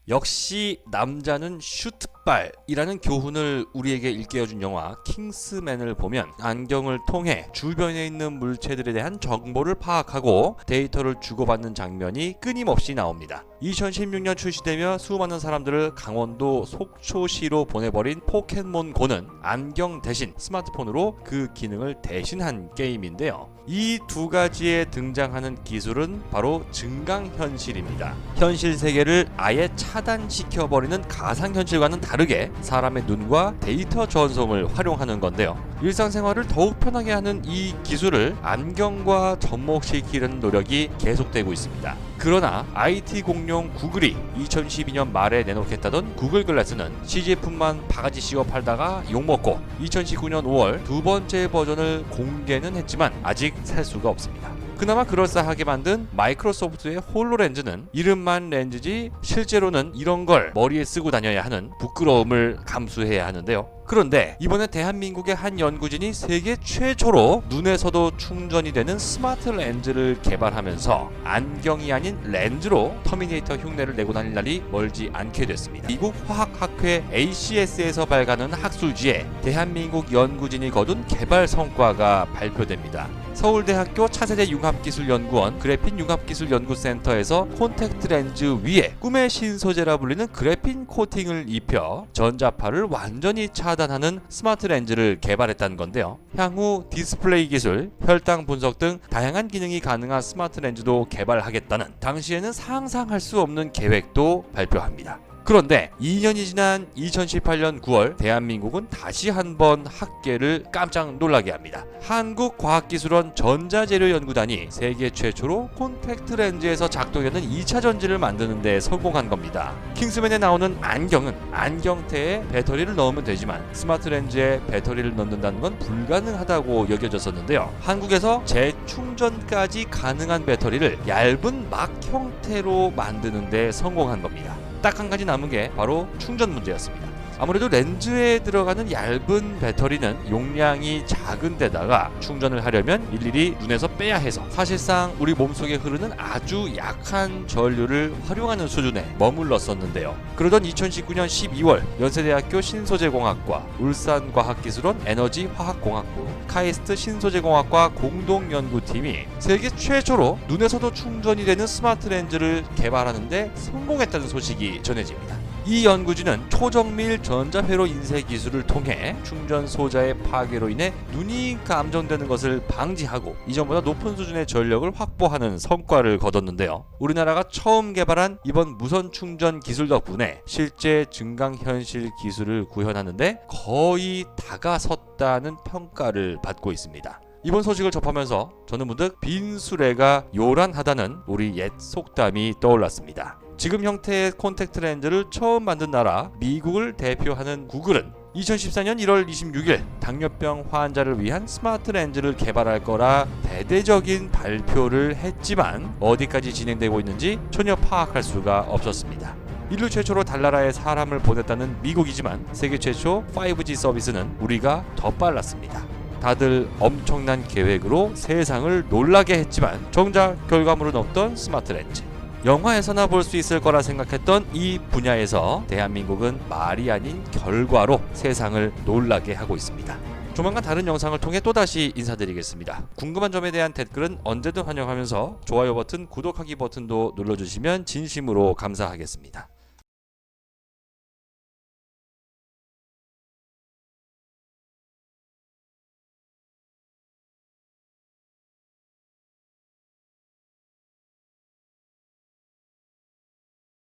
역시 남자는 슈트발이라는 교훈을 우리에게 일깨워준 영화 킹스맨을 보면 안경을 통해 주변에 있는 물체들에 대한 정보를 파악하고 데이터를 주고받는 장면이 끊임없이 나옵니다. 2016년 출시되며 수많은 사람들을 강원도 속초시로 보내버린 포켓몬고는 안경 대신 스마트폰으로 그 기능을 대신한 게임인데요. 이 두 가지에 등장하는 기술은 바로 증강현실입니다. 현실 세계를 아예 차단시켜버리는 가상현실과는 다르게 사람의 눈과 데이터 전송을 활용하는 건데요. 일상생활을 더욱 편하게 하는 이 기술을 안경과 접목시키려는 노력이 계속되고 있습니다. 그러나 IT 공룡 구글이 2012년 말에 내놓겠다던 구글 글래스는 CG품만 바가지 씌워 팔다가 욕먹고 2019년 5월 두 번째 버전을 공개는 했지만 아직 살 수가 없습니다. 그나마 그럴싸하게 만든 마이크로소프트의 홀로렌즈는 이름만 렌즈지 실제로는 이런 걸 머리에 쓰고 다녀야 하는 부끄러움을 감수해야 하는데요. 그런데 이번에 대한민국의 한 연구진이 세계 최초로 눈에서도 충전이 되는 스마트 렌즈를 개발하면서 안경이 아닌 렌즈로 터미네이터 흉내를 내고 다닐 날이 멀지 않게 됐습니다. 미국 화학학회 ACS에서 발간한 학술지에 대한민국 연구진이 거둔 개발 성과가 발표됩니다. 서울대학교 차세대 융합기술연구원 그래핀 융합기술연구센터에서 콘택트 렌즈 위에 꿈의 신소재라 불리는 그래핀 코팅을 입혀 전자파를 완전히 차단하는 스마트 렌즈를 개발했다는 건데요. 향후 디스플레이 기술, 혈당 분석 등 다양한 기능이 가능한 스마트 렌즈도 개발하겠다는 당시에는 상상할 수 없는 계획도 발표합니다. 그런데 2년이 지난 2018년 9월 대한민국은 다시 한번 학계를 깜짝 놀라게 합니다. 한국과학기술원 전자재료연구단이 세계 최초로 콘택트 렌즈에서 작동하는 2차 전지를 만드는 데 성공한 겁니다. 킹스맨에 나오는 안경은 안경테에 배터리를 넣으면 되지만 스마트 렌즈에 배터리를 넣는다는 건 불가능하다고 여겨졌었는데요. 한국에서 재충전까지 가능한 배터리를 얇은 막 형태로 만드는 데 성공한 겁니다. 딱 한 가지 남은 게 바로 충전 문제였습니다. 아무래도 렌즈에 들어가는 얇은 배터리는 용량이 작은 데다가 충전을 하려면 일일이 눈에서 빼야 해서 사실상 우리 몸속에 흐르는 아주 약한 전류를 활용하는 수준에 머물렀었는데요. 그러던 2019년 12월 연세대학교 신소재공학과 울산과학기술원 에너지화학공학부 카이스트 신소재공학과 공동연구팀이 세계 최초로 눈에서도 충전이 되는 스마트 렌즈를 개발하는 데 성공했다는 소식이 전해집니다. 이 연구진은 초정밀 전자회로 인쇄 기술을 통해 충전 소자의 파괴로 인해 눈이 감전되는 것을 방지하고 이전보다 높은 수준의 전력을 확보하는 성과를 거뒀는데요. 우리나라가 처음 개발한 이번 무선 충전 기술 덕분에 실제 증강현실 기술을 구현하는데 거의 다가섰다는 평가를 받고 있습니다. 이번 소식을 접하면서 저는 문득 빈수레가 요란하다는 우리 옛 속담이 떠올랐습니다. 지금 형태의 콘택트 렌즈를 처음 만든 나라 미국을 대표하는 구글은 2014년 1월 26일 당뇨병 환자를 위한 스마트 렌즈를 개발할 거라 대대적인 발표를 했지만 어디까지 진행되고 있는지 전혀 파악할 수가 없었습니다. 인류 최초로 달나라에 사람을 보냈다는 미국이지만 세계 최초 5G 서비스는 우리가 더 빨랐습니다. 다들 엄청난 계획으로 세상을 놀라게 했지만 정작 결과물은 없던 스마트 렌즈. 영화에서나 볼 수 있을 거라 생각했던 이 분야에서 대한민국은 말이 아닌 결과로 세상을 놀라게 하고 있습니다. 조만간 다른 영상을 통해 또다시 인사드리겠습니다. 궁금한 점에 대한 댓글은 언제든 환영하면서 좋아요 버튼, 구독하기 버튼도 눌러주시면 진심으로 감사하겠습니다.